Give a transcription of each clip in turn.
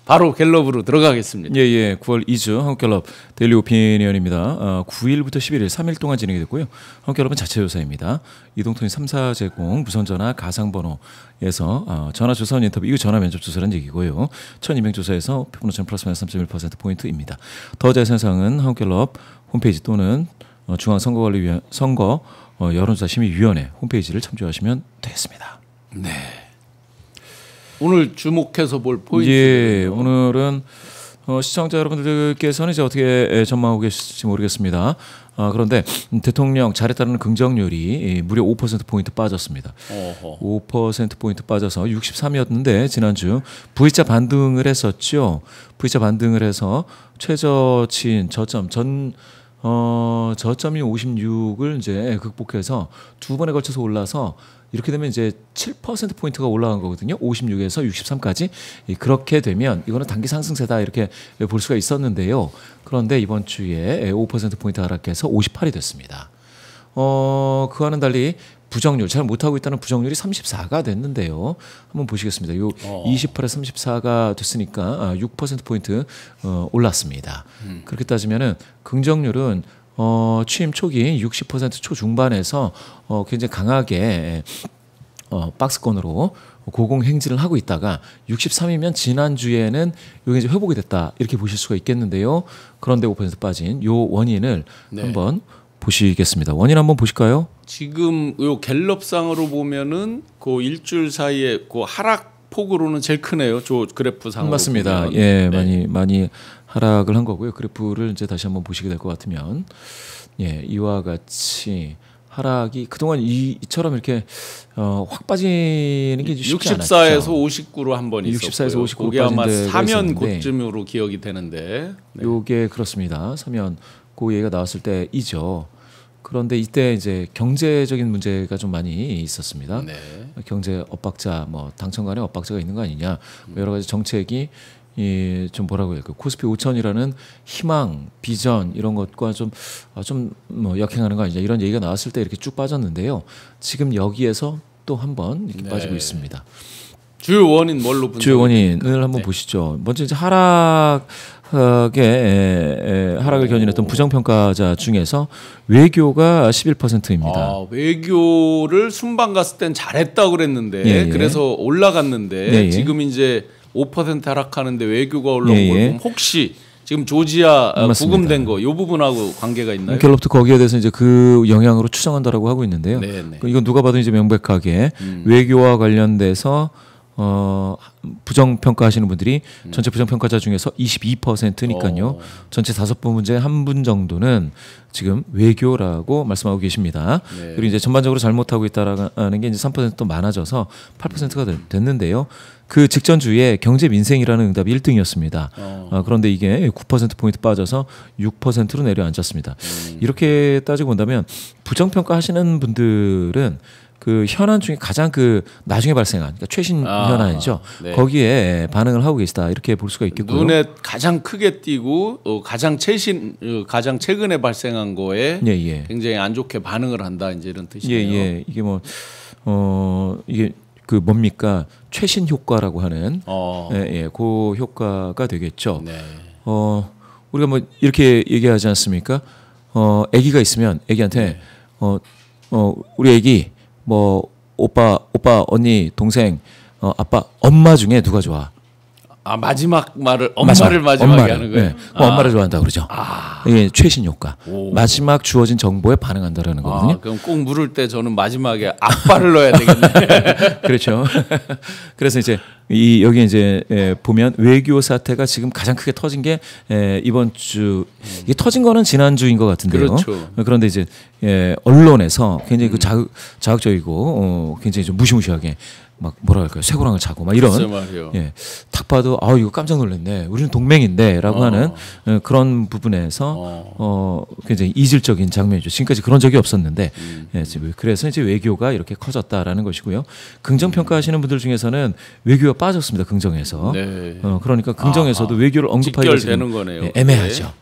바로 갤럽으로 들어가겠습니다. 예. 9월 2주 한국갤럽 데일리 오피니언입니다. 9일부터 11일 3일 동안 진행이 됐고요. 한국갤럽은 자체조사입니다. 이동통신 3사 제공 무선전화 가상번호에서 전화조사원 인터뷰 이거 전화 면접 조사라는 얘기고요. 1200조사에서 표본오차는 플러스 마이너스 3.1%포인트입니다. 더 자세한 사항은 한국갤럽 홈페이지 또는 중앙선거관리위원 선거 여론조사심의위원회 홈페이지를 참조하시면 되겠습니다. 네. 오늘 주목해서 볼 포인트. 예, 오늘은 시청자 여러분들께서는 이제 어떻게 전망하고 계실지 모르겠습니다. 그런데 대통령 잘했다는 긍정률이 무려 5%포인트 빠졌습니다. 5%포인트 빠져서 63이었는데 지난주 V자 반등을 했었죠. V자 반등을 해서 최저치인 저점이 56을 이제 극복해서 두 번에 걸쳐서 올라서 이렇게 되면 이제 7%포인트가 올라간 거거든요. 56에서 63까지. 그렇게 되면 이거는 단기 상승세다 이렇게 볼 수가 있었는데요. 그런데 이번 주에 5%포인트 하락해서 58이 됐습니다. 그와는 달리 부정률, 잘 못하고 있다는 부정률이 34가 됐는데요. 한번 보시겠습니다. 요 28에서 34가 됐으니까 6%포인트 올랐습니다. 그렇게 따지면은 긍정률은 취임 초기 60% 초중반에서 굉장히 강하게 박스권으로 고공행진을 하고 있다가 63이면 지난주에는 이게 이제 회복이 됐다 이렇게 보실 수가 있겠는데요. 그런데 5% 빠진 요 원인을 한번 보시겠습니다. 원인 한번 보실까요? 지금 요 갤럽상으로 보면은 그 일주일 사이에 그 하락 폭으로는 제일 크네요. 저 그래프상으로 맞습니다. 보면. 예, 많이 하락을 한 거고요. 그래프를 이제 다시 한번 보시게 될 것 같으면 예, 이와 같이 하락이 그동안 이처럼 이렇게 확 빠지는 게 쉽지 않았죠. 64에서 59로 한 번 있었고요. 64에서 59로 그게 아마 빠진 데가 사면 있었는데 곧쯤으로 기억이 되는데. 네. 요게 그렇습니다. 사면 그 얘기가 나왔을 때이죠. 그런데 이때 이제 경제적인 문제가 좀 많이 있었습니다. 네. 경제 엇박자, 뭐 당청 간에 엇박자가 있는 거 아니냐, 뭐 여러 가지 정책이 좀 뭐라고 해요? 그 코스피 5천이라는 희망, 비전 이런 것과 좀 뭐 역행하는 거 아니냐 이런 얘기가 나왔을 때 이렇게 쭉 빠졌는데요. 지금 여기에서 또 한번 이렇게 빠지고 있습니다. 주요 원인 뭘로 분석을 주요 원인을 한번 보시죠. 먼저 이제 하락을 견인했던 부정평가자 중에서 외교가 11%입니다. 외교를 순방 갔을 땐 잘했다고 그랬는데 그래서 올라갔는데 지금 이제 5% 하락하는데 외교가 올라온 걸 보면 혹시 지금 조지아 부금된 거 이 부분하고 관계가 있나요? 갤럽도 거기에 대해서 이제 그 영향으로 추정한다라고 하고 있는데요. 이건 누가 봐도 이제 명백하게 외교와 관련돼서 부정평가하시는 분들이 전체 부정평가자 중에서 22%니까요. 전체 5분 문제 1분 정도는 지금 외교라고 말씀하고 계십니다. 그리고 이제 전반적으로 잘못하고 있다라는 게 이제 3%또 많아져서 8%가 됐는데요. 그 직전 주에 경제 민생이라는 응답이 1등이었습니다. 그런데 이게 9%포인트 빠져서 6%로 내려앉았습니다. 이렇게 따지고 본다면 부정평가하시는 분들은 그 현안 중에 가장 그 나중에 발생한 그러니까 최신 현안이죠. 거기에 반응을 하고 계시다 이렇게 볼 수가 있겠고요. 눈에 가장 크게 띄고 가장 최근에 발생한 거에 굉장히 안 좋게 반응을 한다 이제 이런 뜻이네요. 이게 뭐 이게 그 뭡니까 최신 효과라고 하는 그 효과가 되겠죠. 우리가 뭐 이렇게 얘기하지 않습니까? 아기가 있으면 아기한테 우리 아기 뭐 오빠, 언니, 동생, 아빠, 엄마 중에 누가 좋아? 마지막 말을 엄마를 마지막에 하는 거예요. 엄마를 좋아한다 그러죠. 이게 최신 효과. 마지막 주어진 정보에 반응한다라는 거거든요. 그럼 꼭 물을 때 저는 마지막에 아빠를 넣어야 되겠네. 그렇죠. 그래서 이제 여기 이제 보면 외교 사태가 지금 가장 크게 터진 게 이번 주 이게 터진 거는 지난 주인 것 같은데요. 그렇죠. 그런데 이제 언론에서 굉장히 그 자극적이고 굉장히 좀 무시무시하게 막 뭐라 할까요? 쇠고랑을 차고 막 이런 딱 봐도 이거 깜짝 놀랐네. 우리는 동맹인데라고 하는 그런 부분에서 굉장히 이질적인 장면이죠. 지금까지 그런 적이 없었는데 그래서 이제 외교가 이렇게 커졌다라는 것이고요. 긍정 평가하시는 분들 중에서는 외교가 빠졌습니다. 긍정에서. 그러니까 긍정에서도 외교를 언급하기가 지금 거네요. 애매하죠.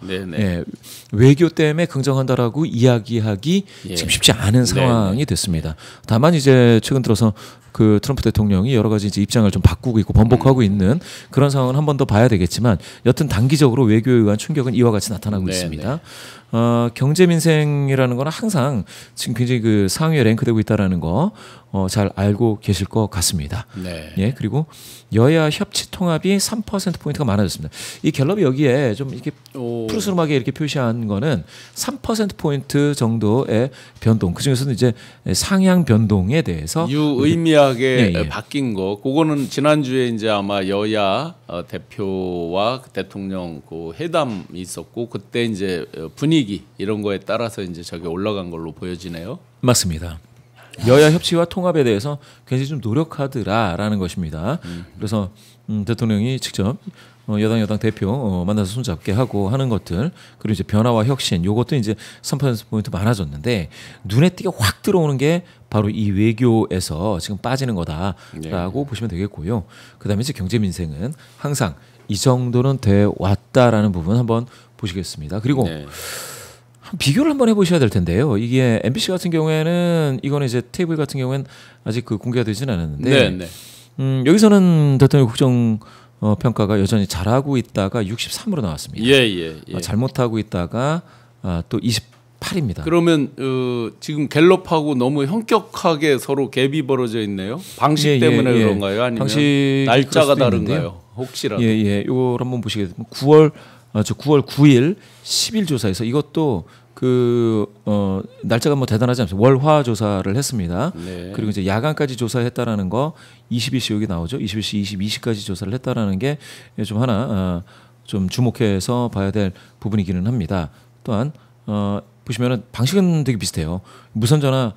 외교 때문에 긍정한다라고 이야기하기 지금 쉽지 않은 상황이 됐습니다. 다만 이제 최근 들어서 그 트럼프 대통령이 여러 가지 이제 입장을 좀 바꾸고 있고 번복하고 있는 그런 상황은 한 번 더 봐야 되겠지만 여튼 단기적으로 외교에 의한 충격은 이와 같이 나타나고 있습니다. 경제 민생이라는 건 항상 지금 굉장히 그 상위에 랭크되고 있다라는 거 잘 알고 계실 것 같습니다. 네. 예, 그리고 여야 협치 통합이 3% 포인트가 많아졌습니다. 이 갤럽이 여기에 좀 이렇게 푸르스름하게 이렇게 표시한 거는 3% 포인트 정도의 변동. 그 중에서는 이제 상향 변동에 대해서 유의미하게 바뀐 거. 그거는 지난주에 이제 아마 여야 대표와 대통령 그 회담이 있었고 그때 이제 분위기 이런 거에 따라서 이제 저게 올라간 걸로 보여지네요. 맞습니다. 여야 협치와 통합에 대해서 굉장히 좀 노력하더라라는 것입니다. 그래서 대통령이 직접 여당 대표 만나서 손잡게 하고 하는 것들 그리고 이제 변화와 혁신 요것도 이제 3% 포인트 많아졌는데 눈에 띄게 확 들어오는 게 바로 이 외교에서 지금 빠지는 거다라고 보시면 되겠고요. 그다음에 이제 경제 민생은 항상 이 정도는 돼 왔다라는 부분 한번 보시겠습니다. 그리고 비교를 한번 해보셔야 될 텐데요. 이게 MBC 같은 경우에는 이거는 이제 테이블 같은 경우에는 아직 그 공개가 되지는 않았는데 여기서는 대통령 국정 평가가 여전히 잘하고 있다가 63으로 나왔습니다. 잘못하고 있다가 또 28입니다. 그러면 지금 갤럽하고 너무 현격하게 서로 갭이 벌어져 있네요. 방식 때문에 그런가요? 아니면 날짜가 다른가요? 혹시라도. 이걸 한번 보시게 되면 9월 9일 10일 조사에서 이것도 그 날짜가 뭐 대단하지 않습니다. 월화 조사를 했습니다. 그리고 이제 야간까지 조사했다라는 거 21시 여기 나오죠. 21시 22시까지 조사를 했다라는 게 좀 하나 좀 주목해서 봐야 될 부분이기는 합니다. 또한 보시면은 방식은 되게 비슷해요. 무선 전화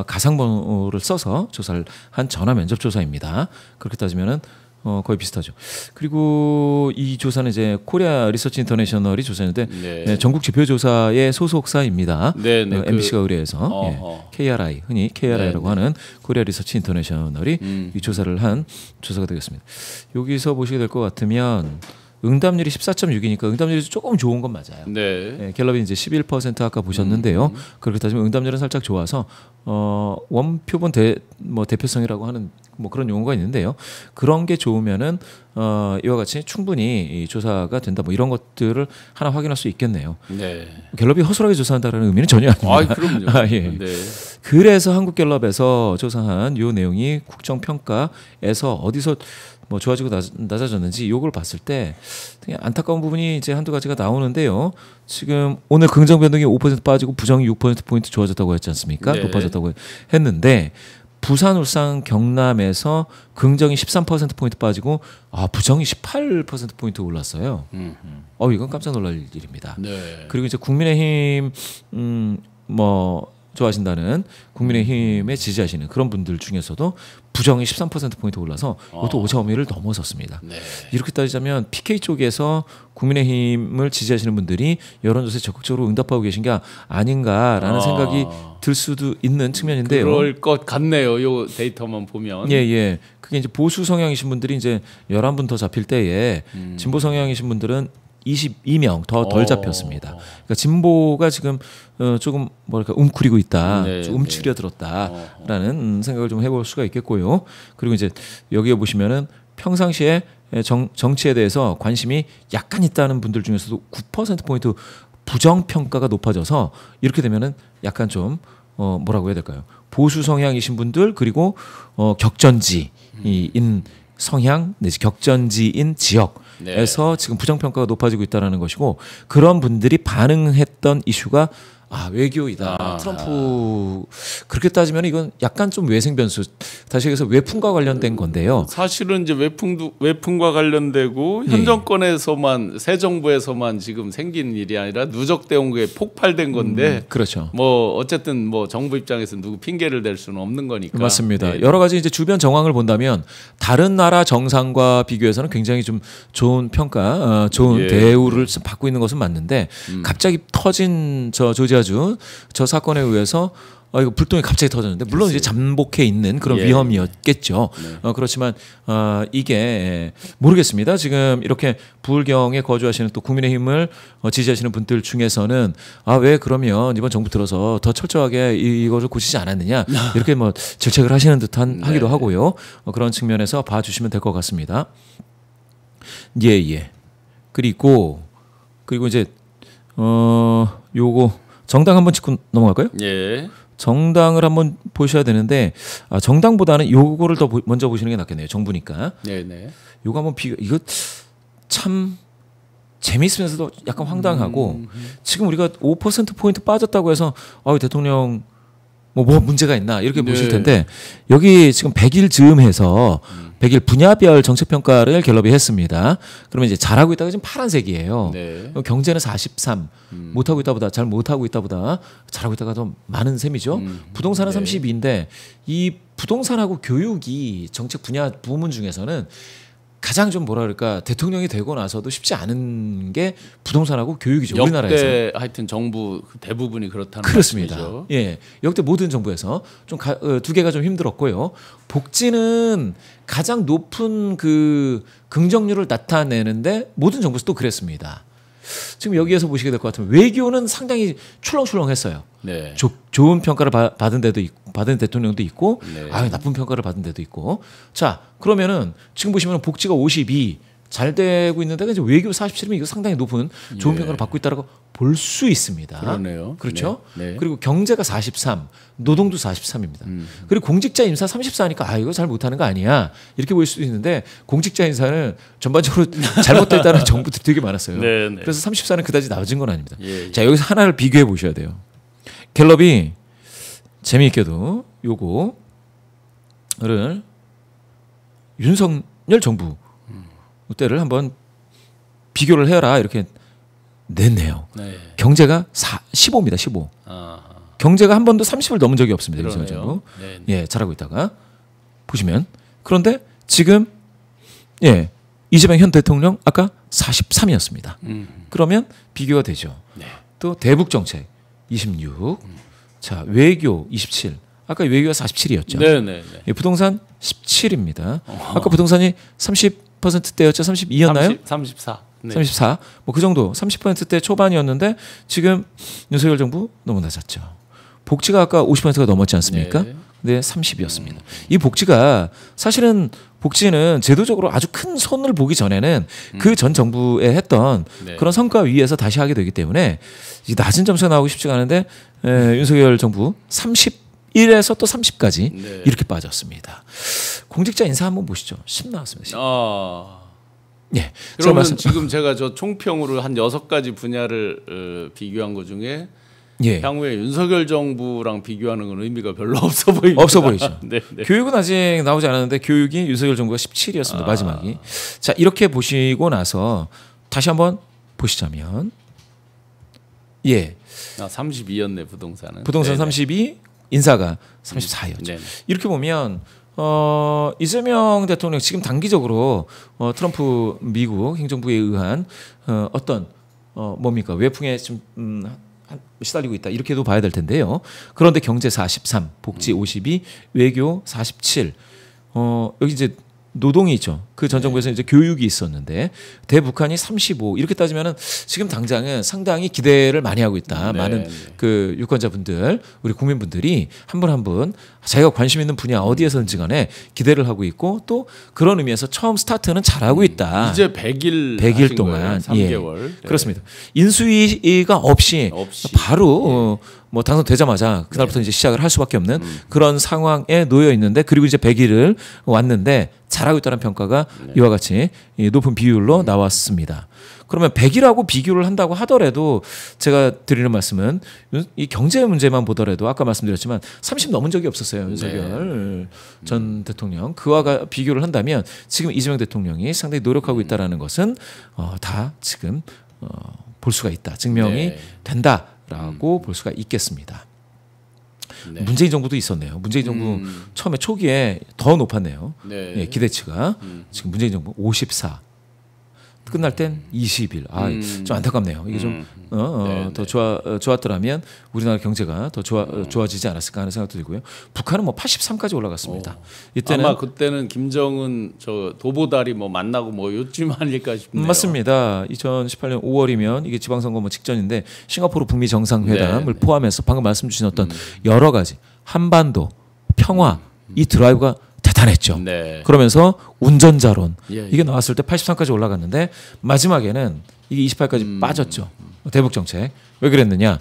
가상번호를 써서 조사를 한 전화 면접 조사입니다. 그렇게 따지면은 거의 비슷하죠. 그리고 이 조사는 이제 코리아 리서치 인터내셔널이 조사했는데 전국 지표 조사의 소속사입니다. MBC가 의뢰해서 KRI 흔히 KRI라고 하는 코리아 리서치 인터내셔널이 이 조사를 한 조사가 되겠습니다. 여기서 보시게 될 것 같으면 응답률이 14.6이니까 응답률이 조금 좋은 건 맞아요. 갤럽이 이제 11% 아까 보셨는데요. 그렇게 따지면 응답률은 살짝 좋아서 원표본 대표성이라고 하는 뭐 그런 용어가 있는데요. 그런 게 좋으면은 이와 같이 충분히 이 조사가 된다. 뭐 이런 것들을 하나 확인할 수 있겠네요. 갤럽이 허술하게 조사한다는 의미는 전혀 아닙니다. 그럼요. 그래서 한국갤럽에서 조사한 이 내용이 국정평가에서 어디서 뭐 좋아지고 낮아졌는지 요걸 봤을 때 되게 안타까운 부분이 이제 한두 가지가 나오는데요. 지금 오늘 긍정 변동이 5% 빠지고 부정이 6% 포인트 좋아졌다고 했지 않습니까? 높아졌다고 했는데 부산, 울산, 경남에서 긍정이 13% 포인트 빠지고 부정이 18% 포인트 올랐어요. 이건 깜짝 놀랄 일입니다. 그리고 이제 국민의힘 좋아하신다는 국민의힘에 지지하시는 그런 분들 중에서도 부정이 13% 포인트 올라서 이것도 5.5를 넘어섰습니다. 이렇게 따지자면 PK 쪽에서 국민의힘을 지지하시는 분들이 여론조사에 적극적으로 응답하고 계신 게 아닌가라는 생각이 들 수도 있는 측면인데요. 그럴 것 같네요. 요 데이터만 보면. 그게 이제 보수 성향이신 분들이 이제 11분 더 잡힐 때에 진보 성향이신 분들은 22명 덜 잡혔습니다. 그러니까 진보가 지금 조금 뭐랄까 움츠리고 있다, 움츠려들었다라는 생각을 좀 해볼 수가 있겠고요. 그리고 이제 여기에 보시면은 평상시에 정치에 대해서 관심이 약간 있다는 분들 중에서도 9% 포인트 부정 평가가 높아져서 이렇게 되면은 약간 좀 뭐라고 해야 될까요? 보수 성향이신 분들 그리고 격전지인 성향 내지 격전지인 지역에서 지금 부정평가가 높아지고 있다는 것이고 그런 분들이 반응했던 이슈가 외교이다. 트럼프 그렇게 따지면 이건 약간 좀 외생변수 다시 얘기해서 외풍과 관련된 건데요. 사실은 이제 외풍과 관련되고 현 정권에서만 새 정부에서만 지금 생긴 일이 아니라 누적돼 온 게 폭발된 건데 그렇죠. 뭐 어쨌든 뭐 정부 입장에서 누구 핑계를 댈 수는 없는 거니까. 맞습니다. 여러 가지 이제 주변 정황을 본다면 다른 나라 정상과 비교해서는 굉장히 좀 좋은 평가, 좋은 대우를 받고 있는 것은 맞는데 갑자기 터진 조지아 부자주 저 사건에 의해서 이거 불똥이 갑자기 터졌는데 물론 이제 잠복해 있는 그런 위험이었겠죠. 그렇지만 이게 모르겠습니다. 지금 이렇게 부울경에 거주하시는 또 국민의힘을 지지하시는 분들 중에서는 왜 그러면 이번 정부 들어서 더 철저하게 이거를 고치지 않았느냐 이렇게 뭐 질책을 하시는 듯한 하기도 하고요. 그런 측면에서 봐주시면 될 것 같습니다. 예. 그리고 이제 요거 정당 한번 짚고 넘어갈까요? 예. 정당을 한번 보셔야 되는데 정당보다는 요거를 더 먼저 보시는 게 낫겠네요. 정부니까. 네네. 요거 한번 이거 참 재미있으면서도 약간 황당하고 지금 우리가 5%포인트 빠졌다고 해서 대통령 뭐 문제가 있나 이렇게 보실 텐데 여기 지금 100일 즈음해서 100일 분야별 정책평가를 갤럽이 했습니다. 그러면 이제 잘하고 있다가 지금 파란색이에요. 네. 경제는 43, 못하고 있다보다 잘 못하고 있다보다 잘하고 있다가 더 많은 셈이죠. 부동산은 32인데 이 부동산하고 교육이 정책 분야 부문 중에서는 가장 좀 뭐라 그럴까 대통령이 되고 나서도 쉽지 않은 게 부동산하고 교육이죠. 우리나라에서. 역대 하여튼 정부 대부분이 그렇다는 그렇습니다. 말씀이죠. 예, 역대 모든 정부에서 좀 두 개가 좀 힘들었고요. 복지는 가장 높은 그 긍정률을 나타내는데 모든 정부에서 또 그랬습니다. 지금 여기에서 보시게 될 것 같으면 외교는 상당히 출렁출렁했어요. 네. 좋은 평가를 받은 데도 있고, 받은 대통령도 있고, 네. 나쁜 평가를 받은 데도 있고. 자, 그러면은 지금 보시면 복지가 52 잘 되고 있는데 이제 외교 47이면 이거 상당히 높은 좋은 평가를 받고 있다라고 볼 수 있습니다. 그러네요. 그렇죠? 네. 그리고 경제가 43, 노동도 43입니다. 그리고 공직자 인사 34니까 이거 잘 못하는 거 아니야 이렇게 보일 수도 있는데 공직자 인사는 전반적으로 잘못됐다는 정부들이 되게 많았어요. 네. 그래서 34는 그다지 낮은 건 아닙니다. 예. 자, 여기서 하나를 비교해 보셔야 돼요. 갤럽이 재미있게도 요거를 윤석열 정부 때를 한번 비교를 해라 이렇게 냈네요. 네. 경제가 15입니다. 15. 경제가 한 번도 30을 넘은 적이 없습니다. 윤석열 정부. 예, 잘하고 있다가 보시면 그런데 지금 이재명 현 대통령 아까 43이었습니다. 그러면 비교가 되죠. 네. 또 대북 정책 26. 자, 외교 27. 아까 외교가 47이었죠. 네. 예, 부동산 17입니다. 아까 부동산이 30%대였죠. 32였나요? 34. 네. 34. 뭐 그 정도 30%대 초반이었는데 지금 윤석열 정부 너무 낮았죠. 복지가 아까 50%가 넘었지 않습니까? 네. 근데 30이었습니다. 이 복지가 사실은 복지는 제도적으로 아주 큰 손을 보기 전에는 그 전 정부에 했던 그런 성과 위에서 다시 하게 되기 때문에 이 낮은 점수가 나오기 쉽지가 않은데 윤석열 정부 31에서 또 30까지 이렇게 빠졌습니다. 공직자 인사 한번 보시죠. 10 나왔습니다. 10. 예. 그러면 지금 제가 저 총평으로 한 6가지 분야를 비교한 것 중에 향후에 윤석열 정부랑 비교하는 건 의미가 별로 없어 보입니다. 없어 보이죠. 네. 교육은 아직 나오지 않았는데 교육이 윤석열 정부가 17이었습니다. 마지막이. 자, 이렇게 보시고 나서 다시 한번 보시자면 32였네 부동산은. 부동산 32, 인사가 34였죠. 이렇게 보면 이재명 대통령 지금 단기적으로 트럼프 미국 행정부에 의한 어떤 뭡니까 외풍에 좀 시달리고 있다 이렇게도 봐야 될 텐데요. 그런데 경제 43, 복지 52, 외교 47. 여기 이제 노동이 있죠. 그 전 정부에서 이제 교육이 있었는데 대북한이 35 이렇게 따지면은 지금 당장은 상당히 기대를 많이 하고 있다. 많은 그 유권자분들, 우리 국민분들이 한 분 한 분 자기가 관심 있는 분야 어디에서든지 간에 기대를 하고 있고 또 그런 의미에서 처음 스타트는 잘하고 있다. 이제 100일 동안 3개월. 그렇습니다. 인수위가 없이 바로 뭐 당선되자마자 그날부터 이제 시작을 할 수밖에 없는 그런 상황에 놓여 있는데 그리고 이제 100일을 왔는데 잘하고 있다는 평가가 이와 같이 높은 비율로 나왔습니다. 그러면 100일하고 비교를 한다고 하더라도 제가 드리는 말씀은 이 경제 문제만 보더라도 아까 말씀드렸지만 30 넘은 적이 없었어요. 윤석열 전 대통령. 그와 비교를 한다면 지금 이재명 대통령이 상당히 노력하고 있다는 것은 다 지금 볼 수가 있다. 증명이 된다라고 볼 수가 있겠습니다. 문재인 정부도 있었네요. 문재인 정부 처음에 초기에 더 높았네요. 기대치가 지금 문재인 정부 54. 끝날 땐 20일. 좀 안타깝네요. 이게 좀 더 좋았더라면 우리나라 경제가 더 좋아지지 않았을까 하는 생각도 들고요. 북한은 뭐 83까지 올라갔습니다. 이때는 아마 그때는 김정은 저 도보다리 뭐 만나고 뭐 요쯤 아닐까 싶네요. 맞습니다. 2018년 5월이면 이게 지방선거 뭐 직전인데 싱가포르 북미 정상회담을 포함해서 방금 말씀 주신 어떤 여러 가지 한반도 평화 이 드라이브가 대단했죠. 그러면서 운전자론 이게 나왔을 때 83까지 올라갔는데 마지막에는 이게 28까지 빠졌죠. 대북 정책 왜 그랬느냐?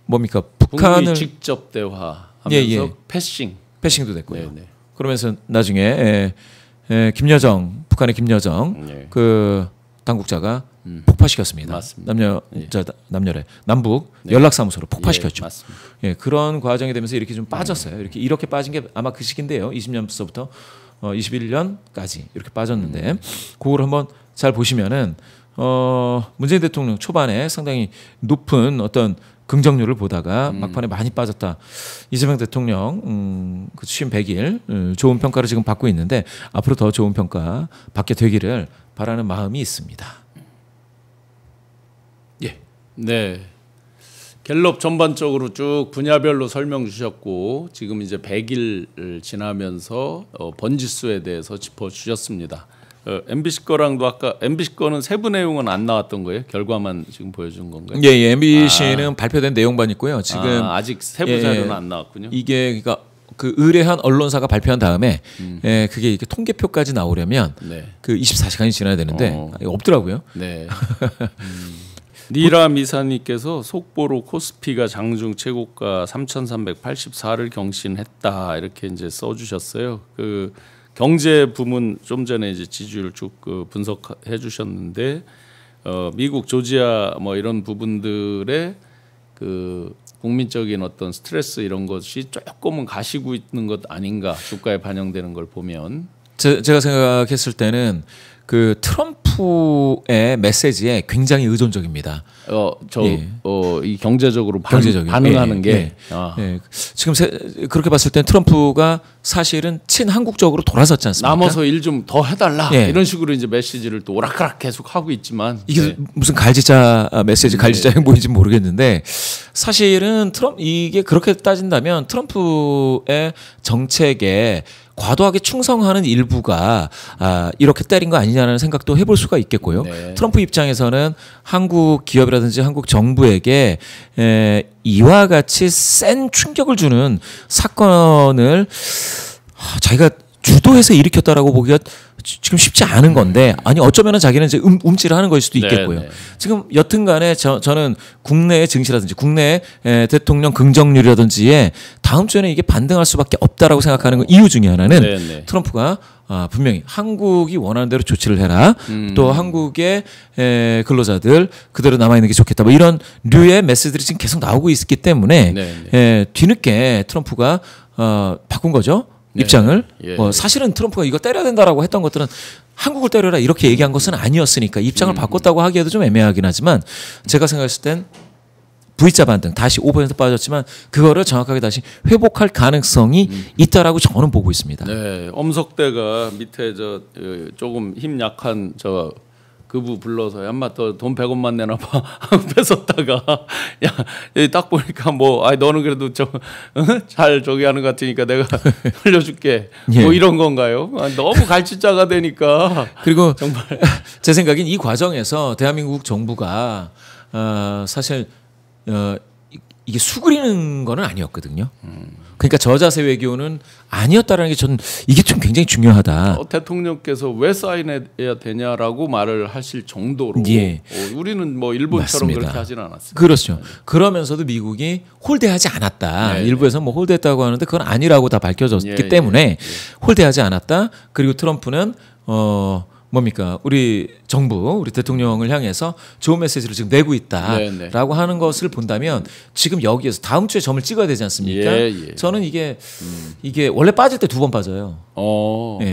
뭡니까? 북한을 직접 대화하면서 패싱도 됐고요. 그러면서 나중에 김여정 북한의 김여정 그 당국자가 폭파시켰습니다. 남녀래 남북 연락사무소로 폭파시켰죠. 그런 과정이 되면서 이렇게 좀 빠졌어요. 이렇게 빠진 게 아마 그 시기인데요. 20년서부터 21년까지 이렇게 빠졌는데 그걸 한번 잘 보시면은 문재인 대통령 초반에 상당히 높은 어떤 긍정률을 보다가 막판에 많이 빠졌다. 이재명 대통령 그 취임 100일 좋은 평가를 지금 받고 있는데 앞으로 더 좋은 평가 받게 되기를 바라는 마음이 있습니다. 네. 갤럽 전반적으로 쭉 분야별로 설명 주셨고 지금 이제 100일 지나면서 번지수에 대해서 짚어 주셨습니다. MBC 거랑도 아까 MBC 거는 세부 내용은 안 나왔던 거예요? 결과만 지금 보여준 건가요? 예, MBC는 발표된 내용만 있고요. 지금 아직 세부 자료는 안 나왔군요. 이게 그러니까 그 의뢰한 언론사가 발표한 다음에 그게 이렇게 통계표까지 나오려면 그 24시간이 지나야 되는데 없더라고요. 니라 미사님께서 속보로 코스피가 장중 최고가 3,384를 경신했다 이렇게 이제 써주셨어요. 그 경제 부문 좀 전에 이제 지지율 쭉 분석해 주셨는데 미국 조지아 뭐 이런 부분들의 그 국민적인 어떤 스트레스 이런 것이 조금은 가시고 있는 것 아닌가 주가에 반영되는 걸 보면 제가 생각했을 때는 그 트럼프의 메시지에 굉장히 의존적입니다. 이 경제적으로 반응하는 게 지금 그렇게 봤을 땐 트럼프가 사실은 친한국적으로 돌아섰지 않습니까? 남아서 일 좀 더 해달라 이런 식으로 이제 메시지를 또 오락가락 계속 하고 있지만 이게 무슨 갈지자 메시지, 갈지자 행보인지 모르겠는데 사실은 이게 그렇게 따진다면 트럼프의 정책에 과도하게 충성하는 일부가 이렇게 때린 거 아니냐는 생각도 해볼 수가 있겠고요. 트럼프 입장에서는 한국 기업이라든지 한국 정부에게 이와 같이 센 충격을 주는 사건을 자기가 주도해서 일으켰다라고 보기가 지금 쉽지 않은 건데 아니 어쩌면은 자기는 이제 움찔을 하는 것일 수도 있겠고요. 지금 여튼간에 저는 국내의 증시라든지 국내의 대통령 긍정률이라든지에 다음 주에는 이게 반등할 수밖에 없다라고 생각하는 이유 중에 하나는 트럼프가 분명히 한국이 원하는 대로 조치를 해라. 또 한국의 근로자들 그대로 남아 있는 게 좋겠다. 뭐 이런 류의 메시지들이 지금 계속 나오고 있기 때문에 뒤늦게 트럼프가 바꾼 거죠. 입장을 사실은 트럼프가 이거 때려야 된다라고 했던 것들은 한국을 때려라 이렇게 얘기한 것은 아니었으니까 입장을 바꿨다고 하기에도 좀 애매하긴 하지만 제가 생각했을 땐 V자 반등 다시 5% 빠졌지만 그거를 정확하게 다시 회복할 가능성이 있다라고 저는 보고 있습니다. 엄석대가 밑에 조금 힘 약한 그부 불러서 엄마 또 돈 100원만 내놔봐 뺏었다가 야 여기 딱 보니까 뭐 너는 그래도 잘 하는 것 같으니까 내가 돌려줄게 뭐 이런 건가요? 너무 갈치자가 되니까 그리고 정말 제 생각엔 이 과정에서 대한민국 정부가 사실 이게 수그리는 거는 아니었거든요. 그러니까 저자세 외교는 아니었다라는 게 저는 이게 좀 굉장히 중요하다. 대통령께서 왜 사인해야 되냐라고 말을 하실 정도로 우리는 뭐 일본처럼 맞습니다. 그렇게 하지는 않았어요. 그렇죠. 그러면서도 미국이 홀대하지 않았다. 일부에서 뭐 홀대했다고 하는데 그건 아니라고 다 밝혀졌기 때문에 홀대하지 않았다. 그리고 트럼프는 뭡니까? 우리 정부, 우리 대통령을 향해서 좋은 메시지를 지금 내고 있다라고 하는 것을 본다면 지금 여기에서 다음 주에 점을 찍어야 되지 않습니까? 저는 이게 원래 빠질 때 2번 빠져요.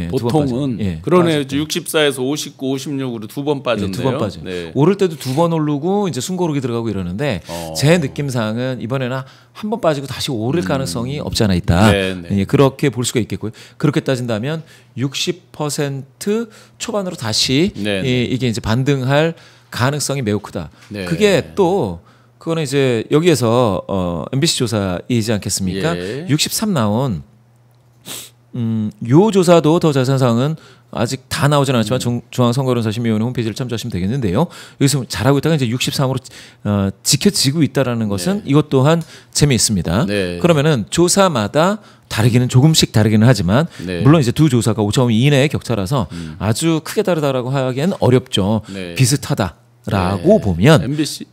보통은 그러네. 64에서 59, 56으로 2번 빠졌네요. 2번 빠져. 오를 때도 2번 오르고 이제 숨고르기 들어가고 이러는데 제 느낌상은 이번에는 한 번 빠지고 다시 오를 가능성이 없지 않아 있다. 그렇게 볼 수가 있겠고요. 그렇게 따진다면 60% 초반으로 후반으로 다시 이게 이제 반등할 가능성이 매우 크다. 네. 그게 또 그거는 이제 여기에서 MBC 조사이지 않겠습니까? 63 나온 요 조사도 더 자세한 사항은 아직 다 나오진 않았지만 중앙선거론사심의위원회 홈페이지를 참조하시면 되겠는데요. 여기서 잘하고 있다가 이제 63으로 지켜지고 있다라는 것은 이것 또한 재미있습니다. 그러면은 조사마다 다르기는 조금씩 다르기는 하지만 물론 이제 두 조사가 5.5 이내의 격차라서 아주 크게 다르다라고 하기엔 어렵죠. 비슷하다라고 보면 MBC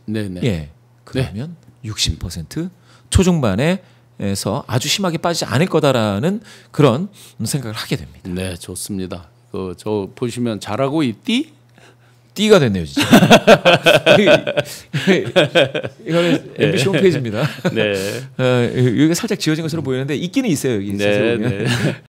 그러면 60% 초중반에서 아주 심하게 빠지지 않을 거다라는 그런 생각을 하게 됩니다. 네, 좋습니다. 저 보시면 잘하고 있디? 띠가 됐네요, 진짜. 이거는 MBC 홈페이지입니다. 여기가 살짝 지워진 것으로 보이는데 있기는 있어요, 여기.